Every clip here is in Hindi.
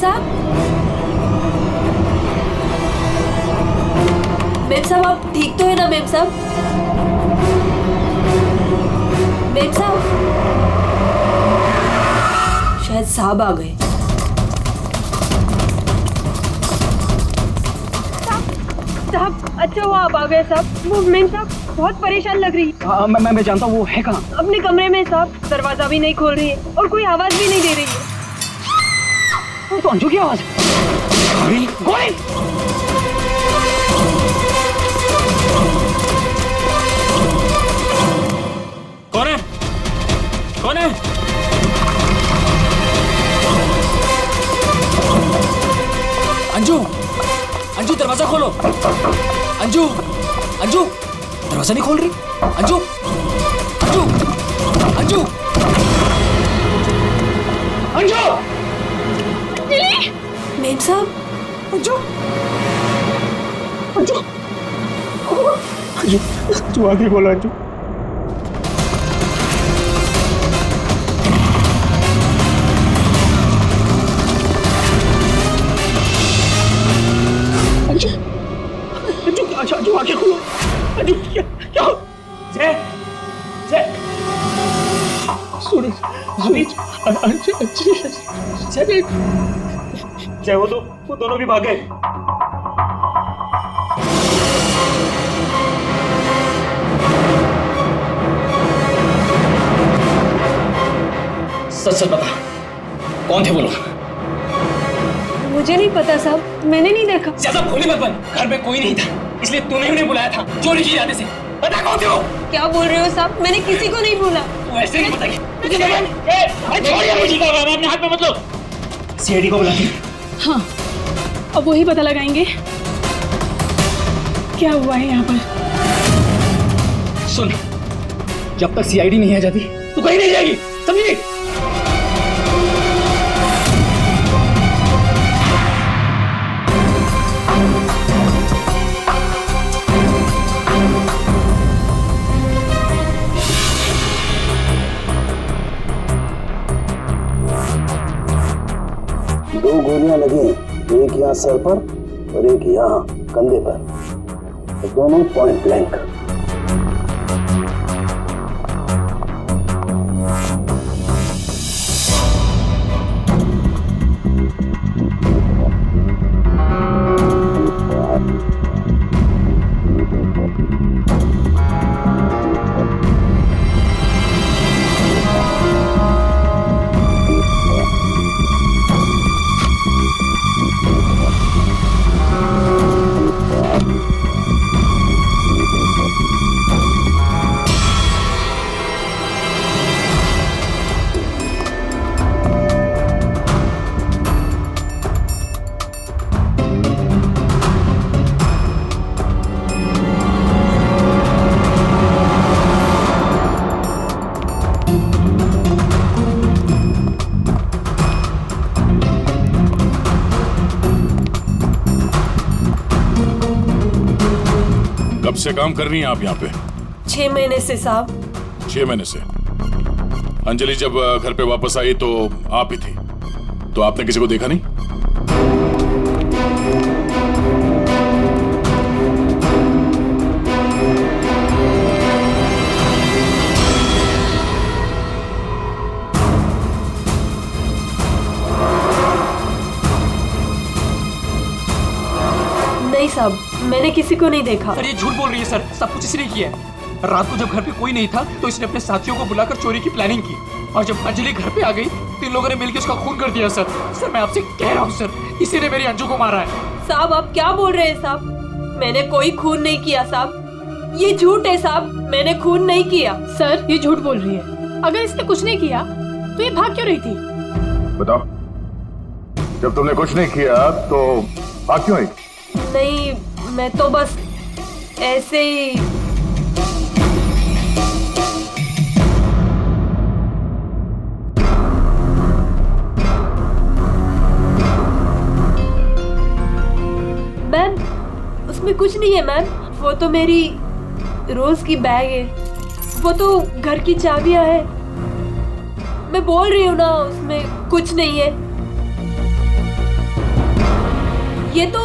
साहब, मेम साहब आप ठीक तो है ना मेम साहब? मेम साहब, शायद साहब आ गए। साहब अच्छा हुआ आप आ गए साहब। वो मेम साहब बहुत परेशान लग रही है। मैं जानता हूँ वो है कहाँ। अपने कमरे में साहब, दरवाजा भी नहीं खोल रही है और कोई आवाज भी नहीं दे रही है। तो अंजू की आवाज। गोरी, गोरी। कौन है? कौन है? अंजू, अंजू दरवाजा खोलो। अंजू, अंजू दरवाजा नहीं खोल रही। अंजू, अंजू, अंजू, अंजू। मेम साहब, अंजू, अंजू, अंजू, तू आगे बोलो अंजू। अंजू, अंजू, अंजू आगे खोलो। अंजू क्या? जय, जय, सुनी, सुनी, जय, जय वो दोनों भी भाग गए। सच सच बता, कौन थे वो लोग? मुझे नहीं पता साहब, मैंने नहीं देखा। ज्यादा भोली मत बन, घर में कोई नहीं था इसलिए तूने उन्हें बुलाया था चोरी की इरादे से। बता कौन थे वो? क्या बोल रहे हो साहब, मैंने किसी को नहीं बोला। तू ऐसे नहीं बताएगी। अपने हाथ में मत लो। सीआईडी को बुलाती। हाँ, अब वही पता लगाएंगे क्या हुआ है यहाँ पर। सुन, जब तक सीआईडी नहीं आ जाती तू कहीं नहीं जाएगी, समझी? दो गोलियां लगी, एक यहाँ सर पर और एक यहाँ कंधे पर, दोनों पॉइंट ब्लैंक। कब से काम कर रही हैं आप यहाँ पे? 6 महीने से साहब। 6 महीने से। अंजलि जब घर पे वापस आई तो आप ही थी, तो आपने किसी को देखा नहीं? नहीं साहब, मैंने किसी को नहीं देखा। सर ये झूठ बोल रही है सर, सब कुछ इसने किया है। रात को जब घर पे कोई नहीं था तो इसने अपने साथियों को बुलाकर चोरी की प्लानिंग की और जब अंजलि घर पे आ गई तो इन लोगों ने मिलकर उसका खून कर दिया। सर सर मैं आपसे कह रहा हूँ सर, इसी ने मेरी अंजू को मारा है। साहब आप क्या बोल रहे हैं साहब? मैंने कोई खून नहीं किया साहब, ये झूठ है साहब, मैंने खून नहीं किया। सर ये झूठ बोल रही है, अगर इसने कुछ नहीं किया तो ये भाग क्यों रही थी? बताओ, जब तुमने कुछ नहीं किया तो भाग क्यों आई? नहीं, मैं तो बस ऐसे ही। मैम उसमें कुछ नहीं है मैम, वो तो मेरी रोज की बैग है, वो तो घर की चाबियां है। मैं बोल रही हूँ ना, उसमें कुछ नहीं है। ये तो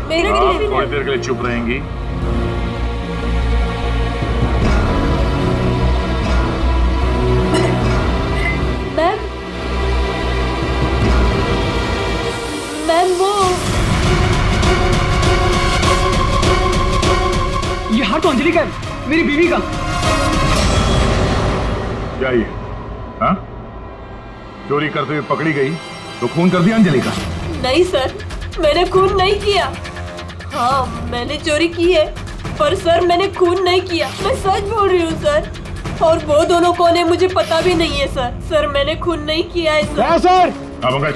मेरा आप टिफिन थोड़ी है। देर के लिए चुप रहेंगी? मैम मैम वो ये हार तो अंजलि का है, मेरी बीवी का। क्या ये? हाँ? चोरी करते हुए पकड़ी गई तो खून कर दिया अंजलि का? नहीं सर, मैंने खून नहीं किया। हाँ मैंने चोरी की है, पर सर मैंने खून नहीं किया। मैं सच बोल रही हूँ सर। और वो दोनों कौन है मुझे पता भी नहीं है सर। सर मैंने खून नहीं किया है सर। सर हाँ पंकज,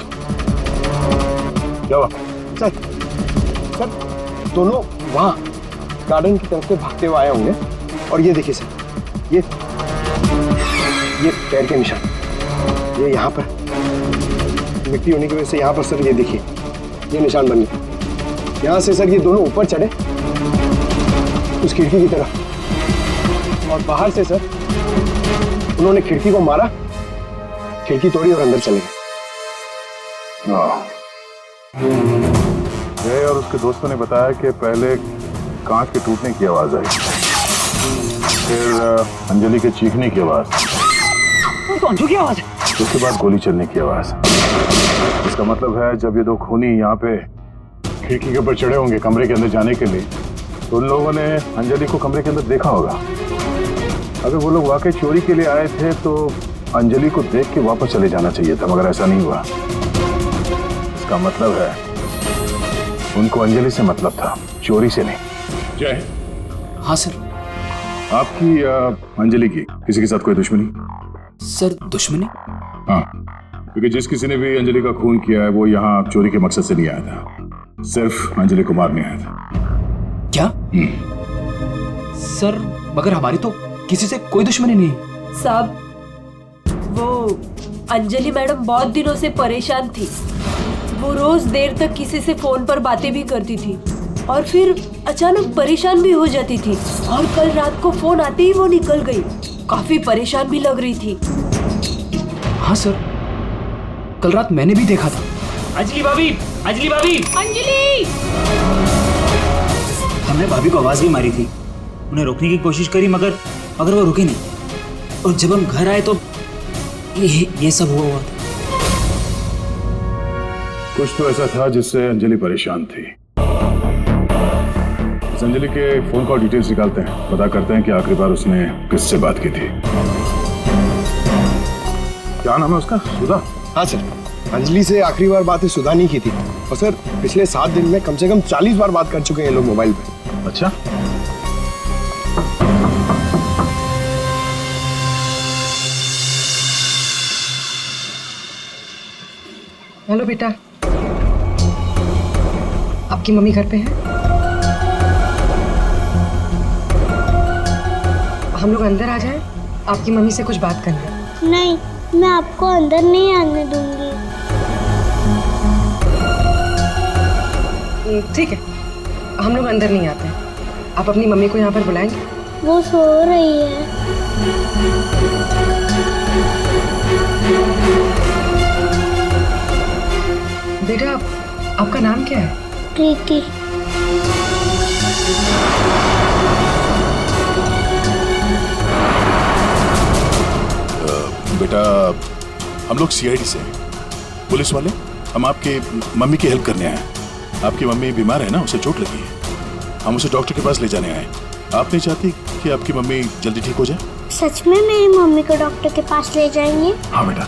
क्या हुआ? सर सर दोनों वहाँ गार्डन की तरफ से भागते हुए आए होंगे। और ये देखिए सर, ये पैर के निशान, ये यहाँ पर मिट्टी होने की वजह से यहाँ पर सर ये देखिए ये निशान बन गए। यहाँ से सर ये दोनों ऊपर चढ़े उस खिड़की की तरफ, और बाहर से सर उन्होंने खिड़की को मारा, खिड़की तोड़ी और अंदर चले गए। जय और उसके दोस्तों ने बताया कि पहले कांच के टूटने की आवाज आई, फिर अंजलि के चीखने की आवाज, तो अंजू की आवाज है। उसके बाद गोली चलने की आवाज। इसका मतलब है जब ये दो खूनी यहाँ पे खिड़की के ऊपर चढ़े होंगे कमरे के अंदर जाने के लिए, तो उन लोगों ने अंजलि को कमरे के अंदर देखा होगा। अगर वो लोग वाकई चोरी के लिए आए थे तो अंजलि को देख के वापस चले जाना चाहिए था, मगर ऐसा नहीं हुआ। इसका मतलब है उनको अंजलि से मतलब था, चोरी से नहीं। जय, हाँ सर। आपकी अंजलि की किसी के साथ कोई दुश्मनी? सर दुश्मनी? हाँ, क्योंकि जिस किसी ने भी अंजलि का खून किया है वो यहाँ चोरी के मकसद से नहीं आया था, सिर्फ अंजलि को मारने आया था। क्या? सर मगर हमारी तो किसी से कोई दुश्मनी नहीं। साहब वो अंजलि मैडम बहुत दिनों से परेशान थी। वो रोज देर तक किसी से फोन पर बातें भी करती थी और फिर अचानक परेशान भी हो जाती थी। और कल रात को फोन आते ही वो निकल गई। काफी परेशान भी लग रही थी। हाँ सर, कल रात मैंने भी देखा था। अंजलि भाभी, अंजलि भाभी। अंजलि! हमने भाभी को आवाज भी मारी थी, उन्हें रोकने की कोशिश करी मगर वो रुके नहीं। और जब हम घर आए तो ये सब हुआ था। कुछ तो ऐसा था जिससे अंजलि परेशान थी। इस अंजलि के फोन कॉल डिटेल्स निकालते हैं, पता करते हैं कि आखिरी बार उसने किससे बात की थी। क्या नाम है उसका? सुधा? हाँ सर, अंजलि से आखिरी बार बात सुधा नहीं की थी। और सर पिछले 7 दिन में कम से कम 40 बार बात कर चुके हैं ये लोग मोबाइल पे। अच्छा, हेलो बेटा, आपकी मम्मी घर पे है? हम लोग अंदर आ जाएं? आपकी मम्मी से कुछ बात करनी है। नहीं, मैं आपको अंदर नहीं आने दूंगी। ठीक है, हम लोग अंदर नहीं आते। आप अपनी मम्मी को यहाँ पर बुलाएंगे? वो सो रही है। बेटा आपका नाम क्या है? प्रीति। बेटा हम लोग सीआईडी से हैं, पुलिस वाले। हम आपके मम्मी की हेल्प करने आए हैं। आपकी मम्मी बीमार है ना, उसे चोट लगी है, हम उसे डॉक्टर के पास ले जाने आए। आप नहीं चाहती कि आपकी मम्मी जल्दी ठीक हो जाए? सच में मेरी मम्मी को डॉक्टर के पास ले जाएंगे? हाँ बेटा।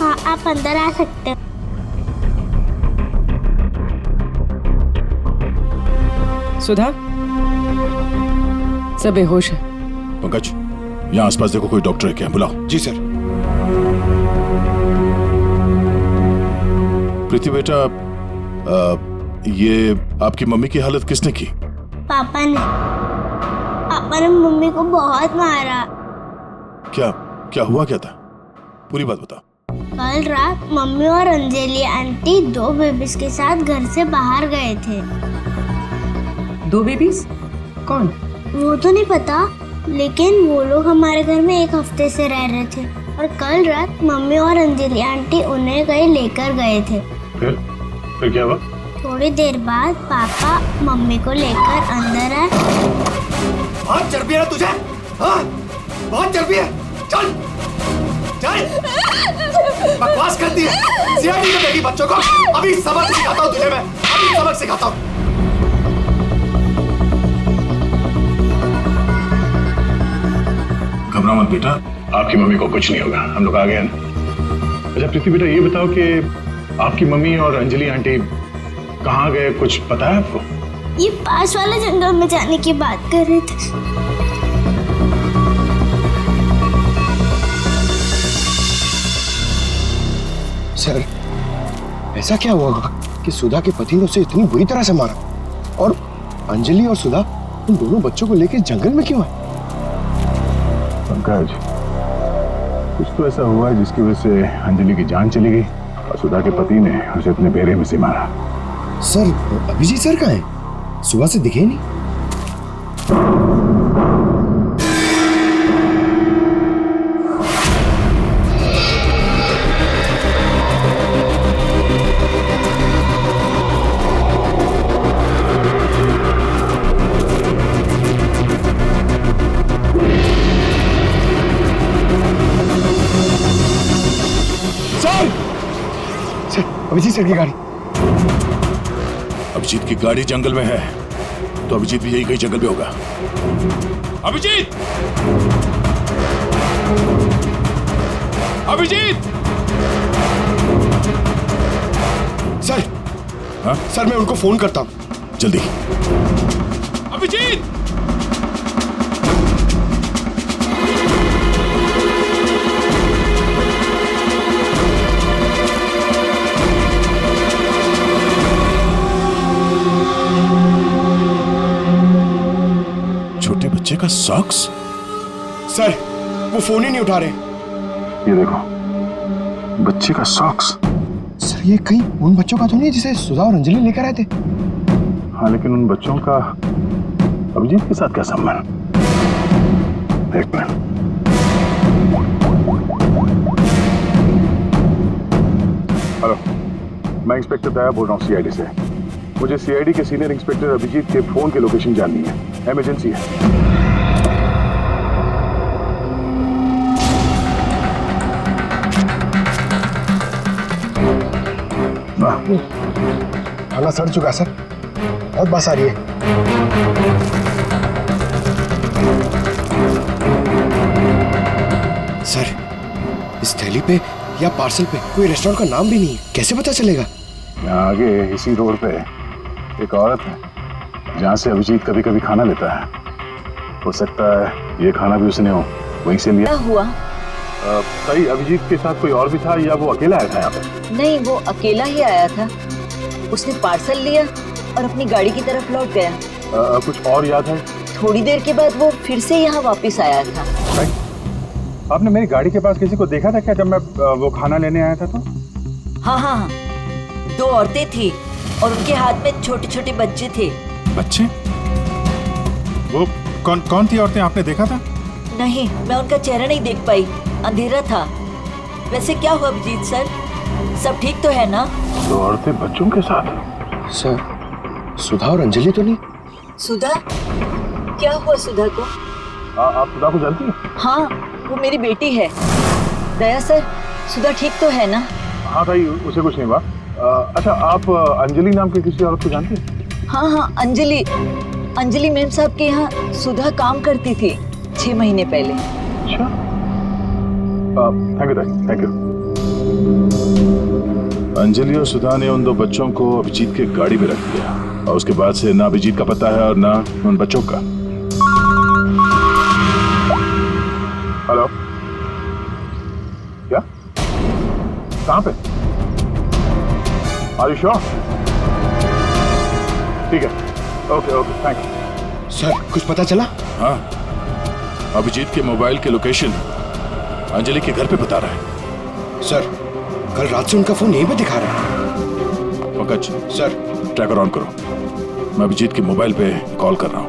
हाँ, आप अंदर आ सकते हैं। सुधा, सब बेहोश है। पंकज, यहाँ आसपास देखो कोई डॉक्टर है क्या, बुलाओ। जी सर। प्रीति बेटा, ये आपकी मम्मी की हालत किसने की? पापा ने मम्मी को बहुत मारा। क्या हुआ, क्या था? पूरी बात बता। कल रात मम्मी और अंजलि आंटी 2 बेबीज के साथ घर से बाहर गए थे। 2 बेबीज? कौन? वो तो नहीं पता, लेकिन वो लोग हमारे घर में 1 हफ्ते से रह रहे थे और कल रात मम्मी और अंजलि आंटी उन्हें कहीं लेकर गए थे। फिर क्या हुआ? थोड़ी देर बाद पापा मम्मी को लेकर अंदर आए। बहुत चर्बी है तुझे, हाँ? बहुत चर्बी है। चल चल, बकवास करती है। सीआईडी में देगी बच्चों को। अभी सबक सिखाता हूँ तुझे मैं, अभी सबक सिखाता हूँ। घबरा मत बेटा, आपकी मम्मी को कुछ नहीं होगा, हम लोग आ गए हैं। अच्छा प्रीति बेटा, ये बताओ कि आपकी मम्मी और अंजलि आंटी कहाँ गए, कुछ पता है आपको? ये पास वाले जंगल में जाने की बात कर रहे थे। सर, ऐसा क्या हुआ होगा कि सुधा के पति ने उसे इतनी बुरी तरह से मारा, और अंजलि और सुधा उन दोनों बच्चों को लेकर जंगल में क्यों है? पंकज, कुछ तो ऐसा हुआ है जिसकी वजह से अंजलि की जान चली गई और सुधा के पति ने उसे अपने बेड़े में से मारा। सर, अभिजीत सर कहाँ है? सुबह से दिखे नहीं। अभिजीत सर की गाड़ी। अभिजीत की गाड़ी जंगल में है, तो अभिजीत भी यही कहीं जंगल में होगा। अभिजीत! अभिजीत! सर, हाँ? सर मैं उनको फोन करता हूँ। जल्दी। अभिजीत! बच्चे का सॉक्स? सर, वो फोन ही नहीं उठा रहे। ये देखो, बच्चे का सॉक्स। सर, ये कहीं उन बच्चों का तो नहीं जिसे सुधा और अंजलि लेकर आए थे? हाँ, लेकिन उन बच्चों का अभिजीत के साथ क्या संबंध? एक मिनट। हेलो, मैं इंस्पेक्टर दया बोल रहा हूँ सीआईडी से। मुझे सीआईडी के सीनियर इंस्पेक्टर अभिजीत के फोन की लोकेशन जाननी है, इमरजेंसी है। थाना सड़ चुका सर, बहुत बस आ रही है। सर, इस थैली पे या पार्सल पे कोई रेस्टोरेंट का नाम भी नहीं है, कैसे पता चलेगा? यहाँ आगे इसी रोड पे एक औरत है जहाँ से अभिजीत कभी कभी खाना लेता है। हो सकता है ये खाना भी उसने वहीं से लिया। क्या हुआ? सही, अभिजीत के साथ कोई और भी था या वो अकेला आया था यहाँ पे? नहीं, वो अकेला ही आया था। उसने पार्सल लिया और अपनी गाड़ी की तरफ लौट गया। कुछ और याद है? थोड़ी देर के बाद वो फिर से यहाँ वापस आया था। आपने मेरी गाड़ी के पास किसी को देखा था क्या जब मैं वो खाना लेने आया था तो? हाँ हाँ, दो औरतें थी और उनके हाथ में छोटे छोटे बच्चे थे। बच्चे? वो कौन थी औरतें, आपने देखा था? नहीं, मैं उनका चेहरा नहीं देख पाई, अंधेरा था। वैसे क्या हुआ अभिजीत सर, सब ठीक तो है ना? दो औरतें बच्चों के साथ? सर, सुधा और अंजलि तो नहीं? सुधा? क्या हुआ सुधा को? आप सुधा को जानती हैं? हाँ, वो मेरी बेटी है। दया सर, सुधा ठीक तो है ना? हाँ भाई, उसे कुछ नहीं हुआ। अच्छा, आप अंजलि नाम के किसी औरत को जानती हैं? हाँ हाँ, अंजलि मैम साहब के यहाँ सुधा काम करती थी 6 महीने पहले। अच्छा, थैंक यू। अंजलि और सुधा ने उन दो बच्चों को अभिजीत के गाड़ी में रख दिया और उसके बाद से ना अभिजीत का पता है और ना उन बच्चों का। हेलो, क्या? कहाँ पे? Are you sure? ठीक है, ओके, थैंक यू। सर, कुछ पता चला? हाँ, अभिजीत के मोबाइल के लोकेशन अंजलि के घर पे बता रहा है। सर, कल रात से उनका फोन यहीं पे दिखा रहा है। पंकज सर, ट्रैकर ऑन करो, मैं अभिजीत के मोबाइल पे कॉल कर रहा हूँ।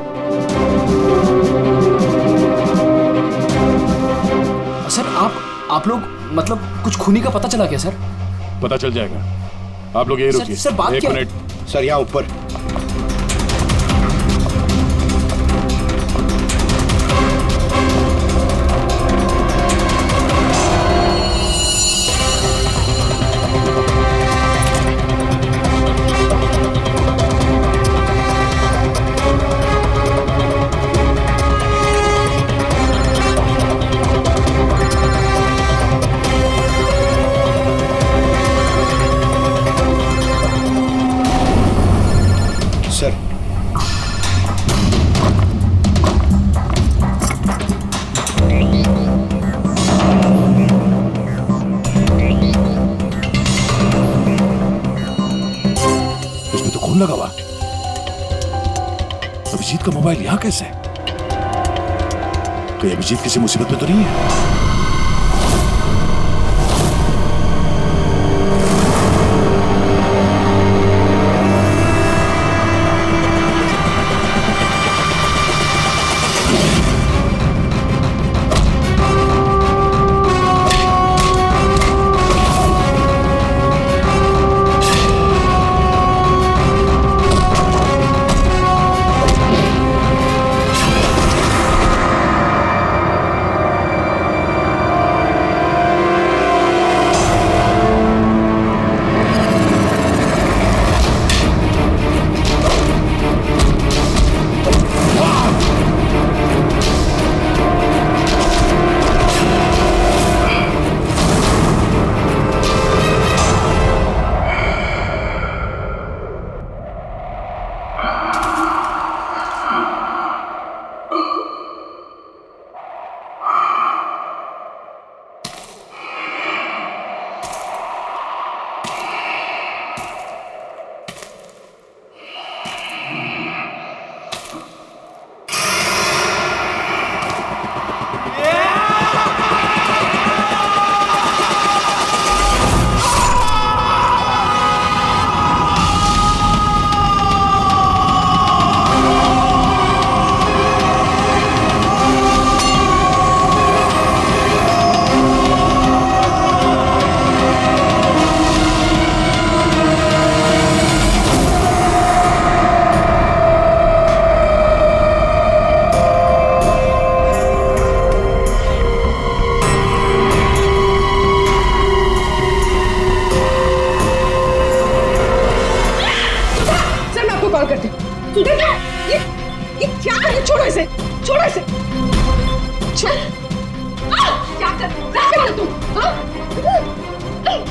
सर, आप लोग मतलब कुछ खूनी का पता चला क्या सर? पता चल जाएगा, आप लोग यही रुकिए। सर, बात एक क्या? मिनट। सर यहाँ ऊपर। सर इसमें तो खून लगा हुआ। अभिजीत का मोबाइल यहां कैसे? कहीं अभिजीत किसी मुसीबत में तो नहीं है?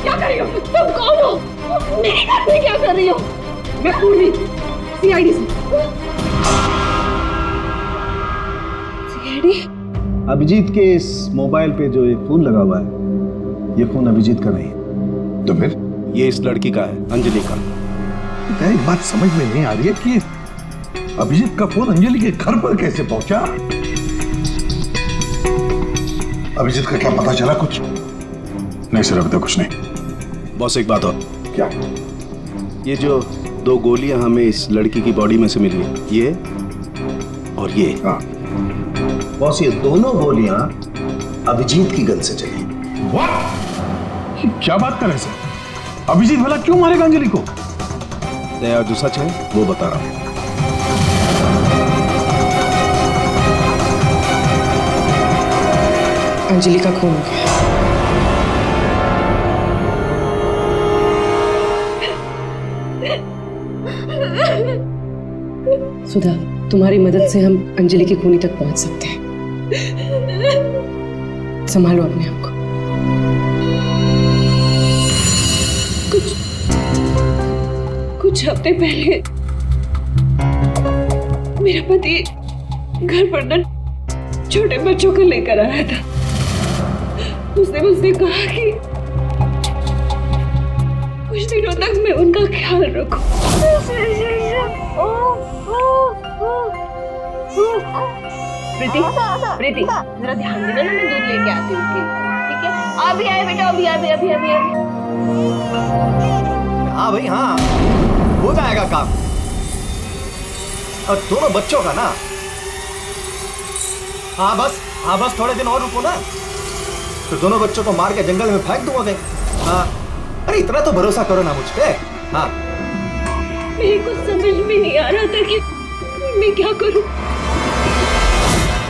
क्या कर रही हो? तुम कौन हो? मेरे घर में क्या कर रही हो? मैं पूर्वी, सीआईडी से। सीआईडी? अभिजीत के इस मोबाइल पे जो एक फोन लगा हुआ है, ये फोन अभिजीत का नहीं है। तो फिर? ये इस लड़की का है, अंजलि का। एक बात समझ में नहीं आ रही है कि अभिजीत का फोन अंजलि के घर पर कैसे पहुंचा? अभिजीत का क्या पता चला कुछ? नहीं सर, अभी तक कुछ नहीं। बॉस एक बात और। क्या? ये जो 2 गोलियां हमें इस लड़की की बॉडी में से मिली, ये और ये। हाँ। बॉस ये दोनों गोलियां अभिजीत की गन से चली। What? क्या बात कर रहे हैं सर? अभिजीत भला क्यों मारेगा अंजलि को? यार जो सच है वो बता रहा हूं। अंजलि का खून हो गया। सुधा, तुम्हारी मदद से हम अंजलि की खूनी तक पहुंच सकते हैं। संभालो अपने आप को। कुछ हफ्ते पहले मेरा पति घर पर न छोटे बच्चों को लेकर आया था। उसने मुझसे कहा कि कुछ दिनों तक मैं उनका ख्याल रखूं। प्रीति, प्रीति, जरा ध्यान देना ना, मैं दूध लेके आती हूँ, ठीक है? अभी आए बेटा, अभी। हाँ भाई हाँ, हो जाएगा काम। और दोनों बच्चों का ना, हाँ बस थोड़े दिन और रुको ना, तो दोनों बच्चों को मार के जंगल में फेंक दूंगा। हाँ, अरे इतना तो भरोसा करो ना मुझ पे। हाँ मेरे को समझ में नहीं आ रहा था कि मैं क्या करूं।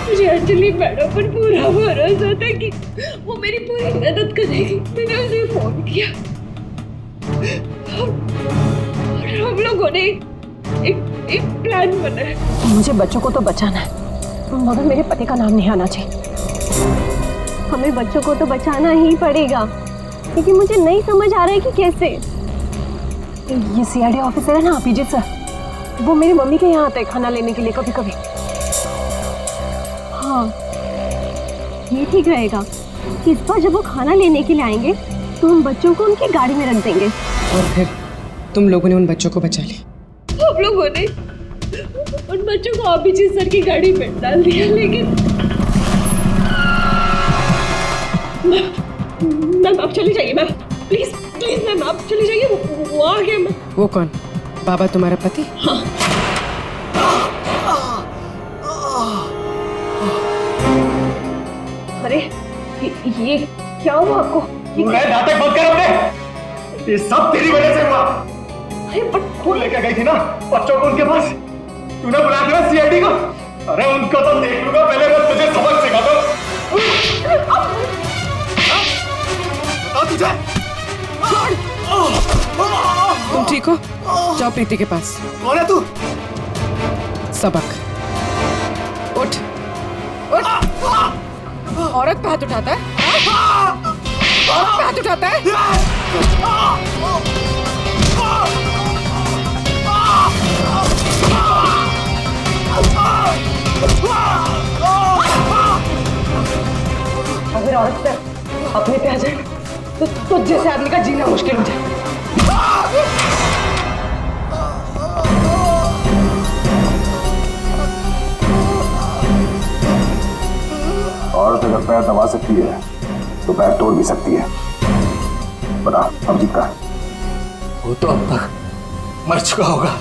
मुझे अंजलि मैडम पर पूरा भरोसा था कि वो मेरी पूरी मदद करेगी। मैंने उसे फोन किया और हम लोगों ने एक प्लान बनाया। मुझे बच्चों को तो बचाना है, मगर मेरे पति का नाम नहीं आना चाहिए। हमें बच्चों को तो बचाना ही पड़ेगा, लेकिन मुझे नहीं समझ आ रहा है कि कैसे। ये सीआईडी ऑफिसर है ना अभिजीत सर, वो मेरी मम्मी के यहाँ आते हैं खाना लेने के लिए कभी कभी। हाँ, ये ठीक रहेगा कि इस बार जब वो खाना लेने के लिए आएंगे तो हम बच्चों को उनकी गाड़ी में रख देंगे। और फिर तुम लोगों ने उन बच्चों को बचा लिया। हम लोगों ने उन बच्चों को अभिजीत सर की गाड़ी में डाल दिया, लेकिन मैम आप चली जाइए। मैम प्लीज प्लीज मैम आप चली जाइए। वो आ गया। मैम वो कौन? बाबा तुम्हारा पति? हाँ। अरे ये क्या हुआ आपको? नाटक बंद कर अपने। ये सब तेरी वजह से हुआ। अरे पर खून लेकर गई थी ना बच्चों को उनके पास, तूने बुला दिया सीआईडी को। अरे उनको तो देख लूंगा, पहले मैं तुझे सबक सिखा दूं। बता तुझे। तुम ठीक हो? जाओ प्रीति के पास। कौन है तू? सबक। उठ उठ। औरत पे हाथ उठाता है? औरत पे हाथ उठाता है? अगर औरत पे अपने पे आ जाए तो जैसे आदमी का जीना मुश्किल हो जाए। औरत अगर पैर दबा सकती है तो पैर तोड़ भी सकती है। बता अभिजीत का? वो तो अब तक मर चुका होगा।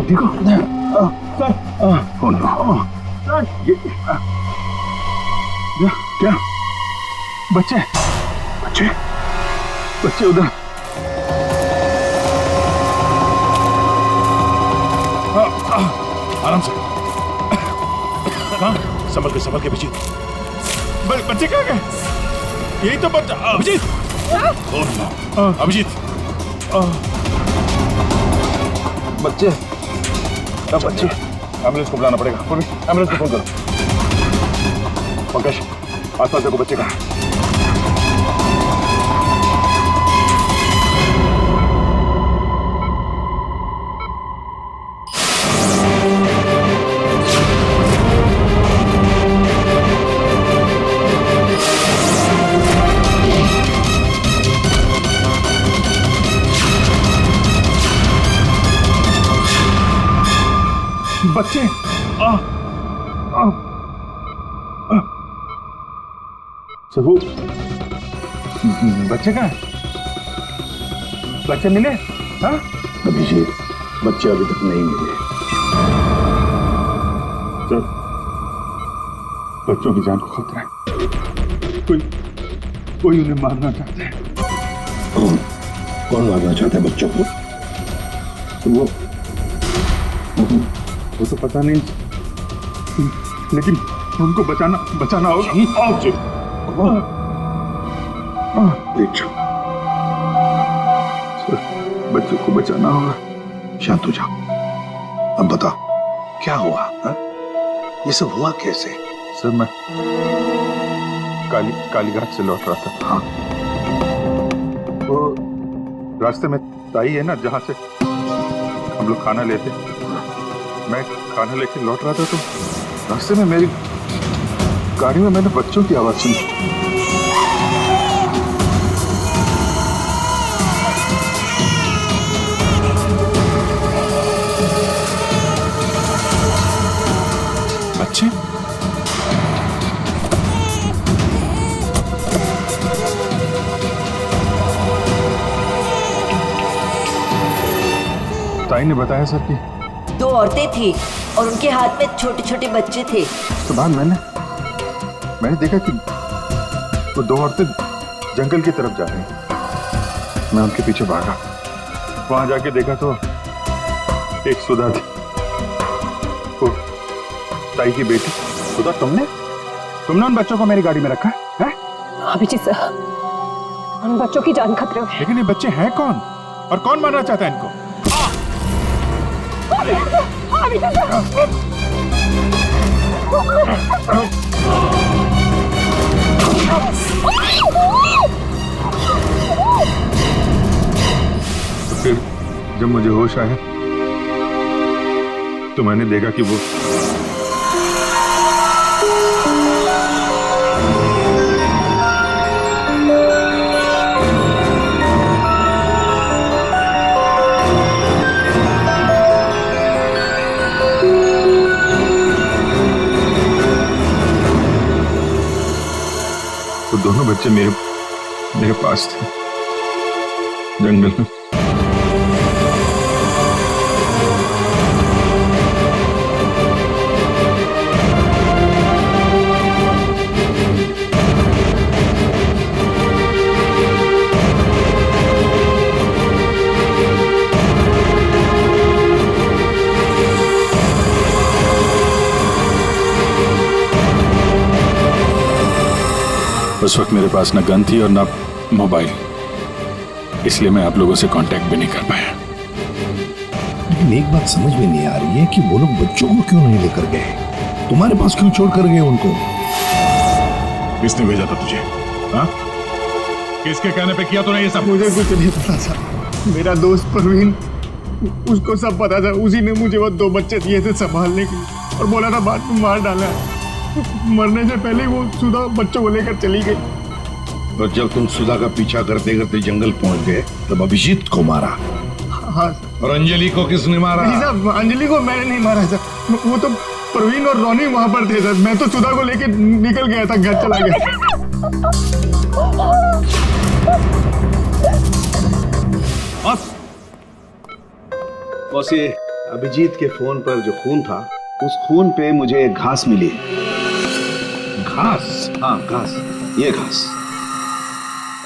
ठीक हो? सर फोन सर क्या? बच्चे बच्चे बच्चे उधर। आराम से। संभल के अभिजीत। बच्चे कहाँ गए? यही तो बच्चा। अभिजीत अभिजीत बच्चे बच्चे एम्बुलेंस को बुलाना पड़ेगा। एम्बुलेंस को फोन करो। पंकज आसपास देखो बच्चे कहाँ। बच्चे सबू बच्चे कहाँ? बच्चे मिले? हाँ? अभिजीत, बच्चे अभी तक नहीं मिले। सर, बच्चों की जान को खतरा है। कोई उन्हें मारना चाहता है। कौन मारना चाहता है बच्चों को? वो तो पता नहीं, लेकिन उनको बचाना होगा। आओ जी। बच्चों को बचाना होगा। शांत हो जाओ। अब बताओ क्या हुआ? हा? ये सब हुआ कैसे? सर, मैं कालीघाट से लौट रहा था। हाँ। वो रास्ते में ताई है ना, जहाँ से हम लोग खाना लेते, मैं खाना लेके लौट रहा था तो रास्ते में मेरी गाड़ी में मैंने बच्चों की आवाज सुनी। बच्चे? ताई ने बताया सर कि 2 औरतें थी और उनके हाथ में छोटे छोटे बच्चे थे। तो बाद मैंने देखा कि वो 2 औरतें जंगल की तरफ जा रही। मैं उनके पीछे भागा। वहां जाके देखा तो एक सुधा थी, वो ताई की बेटी। सुधा, तुमने उन बच्चों को मेरी गाड़ी में रखा है? अभिजीत सर, उन बच्चों की जान खतरे में। लेकिन ये बच्चे हैं कौन और कौन मारना चाहता है इनको? तो फिर जब मुझे होश आया तो मैंने देखा कि वो दोनों बच्चे मेरे पास थे जंगल में। उस वक्त मेरे पास ना गन थी और ना मोबाइल, इसलिए मैं आप लोगों से कांटेक्ट भी नहीं कर पाया। लेकिन एक बात समझ में नहीं आ रही है कि वो लोग बच्चों को क्यों नहीं लेकर गए? तुम्हारे पास क्यों छोड़ कर गए उनको? किसने भेजा था तुझे? हाँ? किसके कहने पे किया तूने ये सब? मुझे कुछ नहीं पता था। मेरा दोस्त परवीन, उसको सब पता था। उसी ने मुझे वो 2 बच्चे दिए थे संभालने के लिए और बोला था बाद में मार डाला। मरने से पहले वो सुधा बच्चों को लेकर चली गई। और जब तुम सुधा का पीछा करते करते जंगल पहुंच गए तब अभिजीत को मारा। हाँ। और अंजलि को किसने मारा? नहीं साहब, अंजलि को मैंने नहीं मारा सर। वो तो परवीन और रोनी वहां पर थे सर। मैं तो सुधा को लेकर निकल गया था, घर चला गया। बस ये अभिजीत के फोन पर जो खून था, उस खून पे मुझे घास मिली। घास? हाँ, घास। ये घास,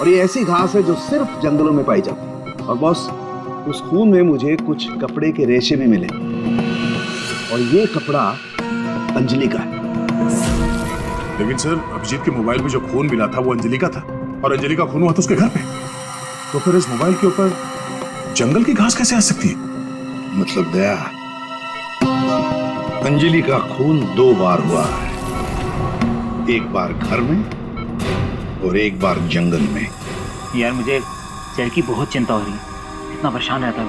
और ये ऐसी घास है जो सिर्फ जंगलों में पाई जाती है। और बॉस, उस खून में मुझे कुछ कपड़े के रेशे भी मिले, और ये कपड़ा अंजलि का है। लेकिन सर, अभिजीत के मोबाइल में जो खून मिला था वो अंजलि का था, और अंजलि का खून हुआ था उसके घर पे। तो फिर इस मोबाइल के ऊपर जंगल की घास कैसे आ सकती है? मतलब दया, अंजलि का खून 2 बार हुआ है। एक बार घर में और एक बार जंगल में। यार, मुझे सर की बहुत चिंता हो रही है। कितना परेशान रहता है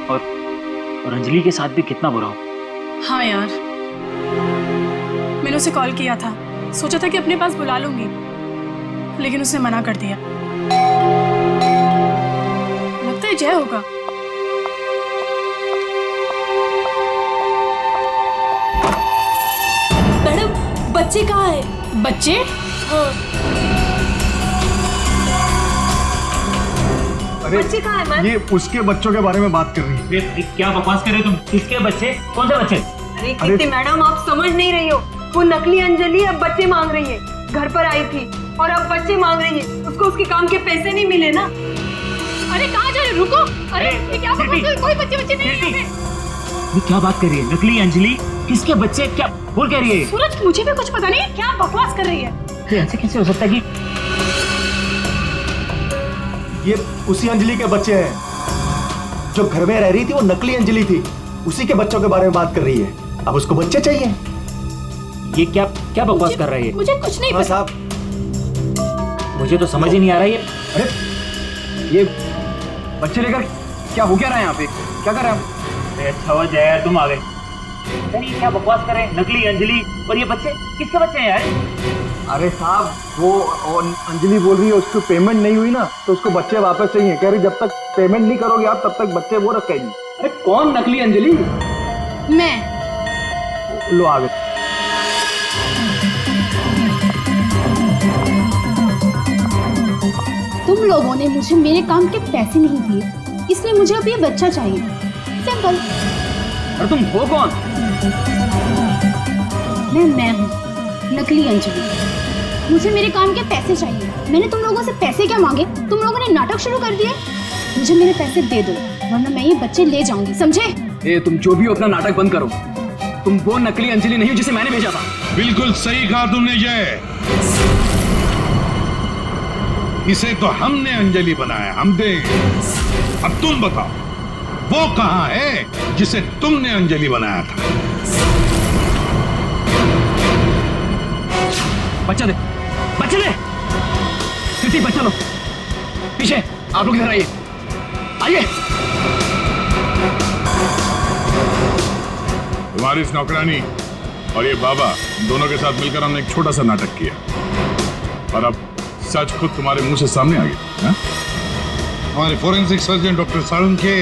और अंजलि के साथ भी कितना बुरा हो। हाँ यार, मैंने उसे कॉल किया था, सोचा था कि अपने पास बुला लूंगी, लेकिन उसने मना कर दिया। लगता है जय होगा। मैडम, बच्चे कहाँ हैं? बच्चे? हाँ। बच्चे कहाँ है मैम? ये उसके बच्चों के बारे में बात कर रही है। भाई क्या बकवास कर रहे हो तुम? किसके बच्चे? कौन से बच्चे? अरे कीर्ति मैडम, आप समझ नहीं रही हो। वो नकली अंजलि अब बच्चे मांग रही है। घर पर आई थी और अब बच्चे मांग रही है। उसको उसके काम के पैसे नहीं मिले ना। अरे कहाँ जा रहे हो? रुको। अरे ये क्या बकवास कर रहे हो? कोई बच्चे नहीं है यहाँ पे। ये क्या बात कर रही है? नकली अंजलि? किसके बच्चे? क्या बोल कह रही है? सूरज, मुझे भी कुछ पता नहीं क्या बकवास कर रही है। ये ऐसे कैसे हो सकता है कि ये उसी अंजलि के बच्चे हैं जो घर में रह रही थी। वो नकली अंजलि थी। उसी के बच्चों के बारे में बात कर रही है। अब उसको बच्चे चाहिए। ये क्या क्या बकवास कर रही है? मुझे कुछ नहीं पता। साहब, मुझे तो समझ ही नहीं आ रहा है। अरे ये बच्चे लेकर क्या हो क्या रहा है यहाँ पे? क्या कर रहे हैं? अच्छा हुआ जय यार तुम आ गए। ये क्या बकवास कर रहे हैं? नकली अंजलि और ये बच्चे किसके बच्चे हैं यार? अरे साहब, वो अंजलि बोल रही है उसको पेमेंट नहीं हुई ना, तो उसको बच्चे वापस चाहिए। कह रही जब तक पेमेंट नहीं करोगे आप तब तक बच्चे वो रखेगी। अरे कौन नकली अंजलि? मैं। लो आ गए। तुम लोगों ने मुझे मेरे काम के पैसे नहीं दिए, इसलिए मुझे अब ये बच्चा चाहिए। सिंपल। और तुम हो कौन? मैं हूँ नकली अंजलि। मुझे मेरे काम के पैसे चाहिए। मैंने तुम लोगों से पैसे क्या मांगे? तुम लोगों ने नाटक शुरू कर दिया। मुझे मेरे पैसे दे दो वरना मैं ये बच्चे ले जाऊंगी, समझे? ए, तुम जो भी हो अपना नाटक बंद करो। तुम वो नकली अंजलि नहीं हो जिसे मैंने भेजा था। बिल्कुल सही कहा तुमने जय। इसे तो हमने अंजलि बनाया, हम देंगे। अब तुम बताओ वो कहां है जिसे तुमने अंजलि बनाया था? बच्चा दे, बच्चा दे। कृति, बच्चा लो। पीछे आप लोग इधर आइए, आइए। तुम्हारी इस नौकरानी और ये बाबा दोनों के साथ मिलकर हमने एक छोटा सा नाटक किया और अब सच खुद तुम्हारे मुंह से सामने आ गया। हमारे फोरेंसिक सर्जन डॉक्टर साळुंखे,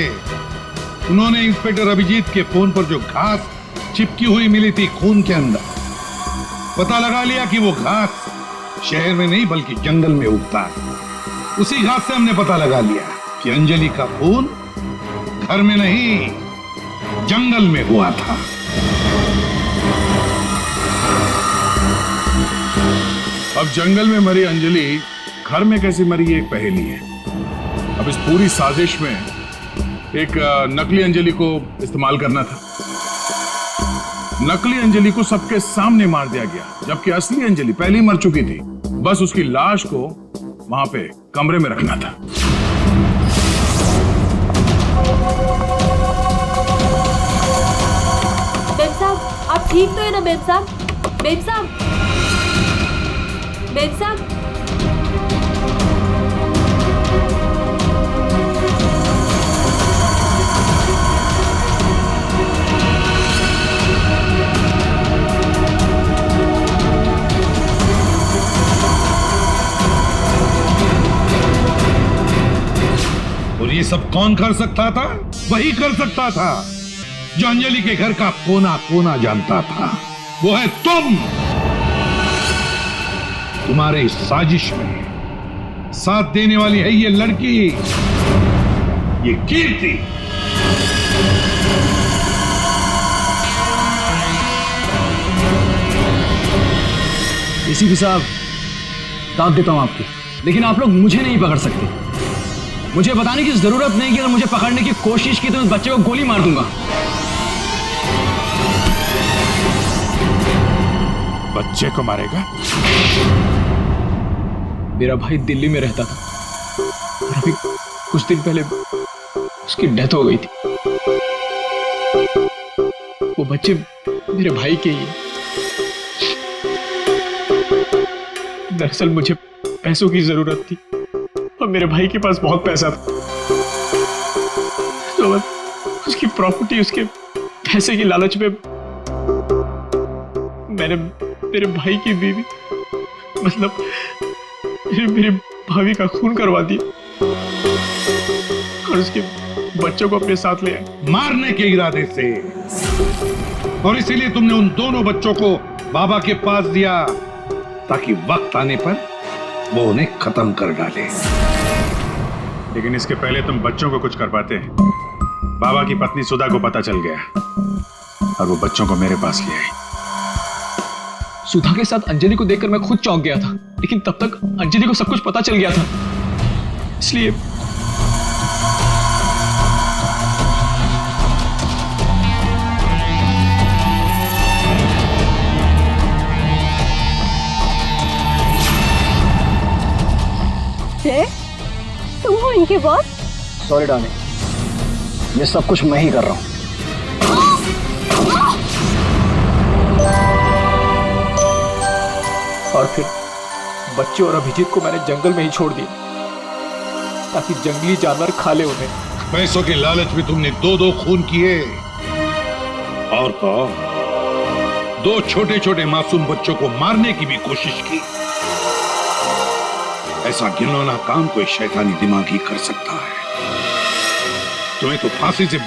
उन्होंने इंस्पेक्टर अभिजीत के फोन पर जो घास चिपकी हुई मिली थी खून के अंदर, पता लगा लिया कि वो घास शहर में नहीं बल्कि जंगल में उगता है। उसी घास से हमने पता लगा लिया कि अंजलि का खून घर में नहीं जंगल में हुआ था। अब जंगल में मरी अंजलि घर में कैसे मरी ये एक पहेली है। अब इस पूरी साजिश में एक नकली अंजलि को इस्तेमाल करना था। नकली अंजलि को सबके सामने मार दिया गया जबकि असली अंजलि पहले ही मर चुकी थी। बस उसकी लाश को वहां पे कमरे में रखना था। बेन साहब, आप ठीक तो है ना? बेन साहब, बेन साहब, बेन साहब। और ये सब कौन कर सकता था? वही कर सकता था जो अंजलि के घर का कोना कोना जानता था। वो है तुम। तुम्हारे इस साजिश में साथ देने वाली है ये लड़की, ये कीर्ति। एसीपी साहब, दाद देता हूं आपकी, लेकिन आप लोग मुझे नहीं पकड़ सकते। मुझे बताने की जरूरत नहीं कि अगर मुझे पकड़ने की कोशिश की तो उस बच्चे को गोली मार दूंगा। बच्चे को मारेगा? मेरा भाई दिल्ली में रहता था और अभी कुछ दिन पहले उसकी डेथ हो गई थी। वो बच्चे मेरे भाई के ही हैं। दरअसल मुझे पैसों की जरूरत थी और मेरे भाई के पास बहुत पैसा था, तो उसकी प्रॉपर्टी, उसके पैसे की लालच में मैंने मेरे भाई की बीवी, मतलब मेरी भाभी का खून करवा दिया और उसके बच्चों को अपने साथ ले आए मारने के इरादे से। और इसीलिए तुमने उन दोनों बच्चों को बाबा के पास दिया ताकि वक्त आने पर वो उन्हें खत्म कर डाले। लेकिन इसके पहले तुम बच्चों को कुछ कर पाते। बाबा की पत्नी सुधा को पता चल गया और वो बच्चों को मेरे पास ले आई। सुधा के साथ अंजलि को देखकर मैं खुद चौंक गया था, लेकिन तब तक अंजलि को सब कुछ पता चल गया था, इसलिए तुम हो इनके बॉस? सॉरी डार्लिंग, ये सब कुछ मैं ही कर रहा हूँ। और फिर बच्चे और अभिजीत को मैंने जंगल में ही छोड़ दिया ताकि जंगली जानवर खा ले उन्हें। पैसों के लालच में तुमने दो खून किए और तो दो छोटे छोटे मासूम बच्चों को मारने की भी कोशिश की। ऐसा घिनौना काम कोई शैतानी दिमाग ही कर सकता है। तुम्हें तो फांसी से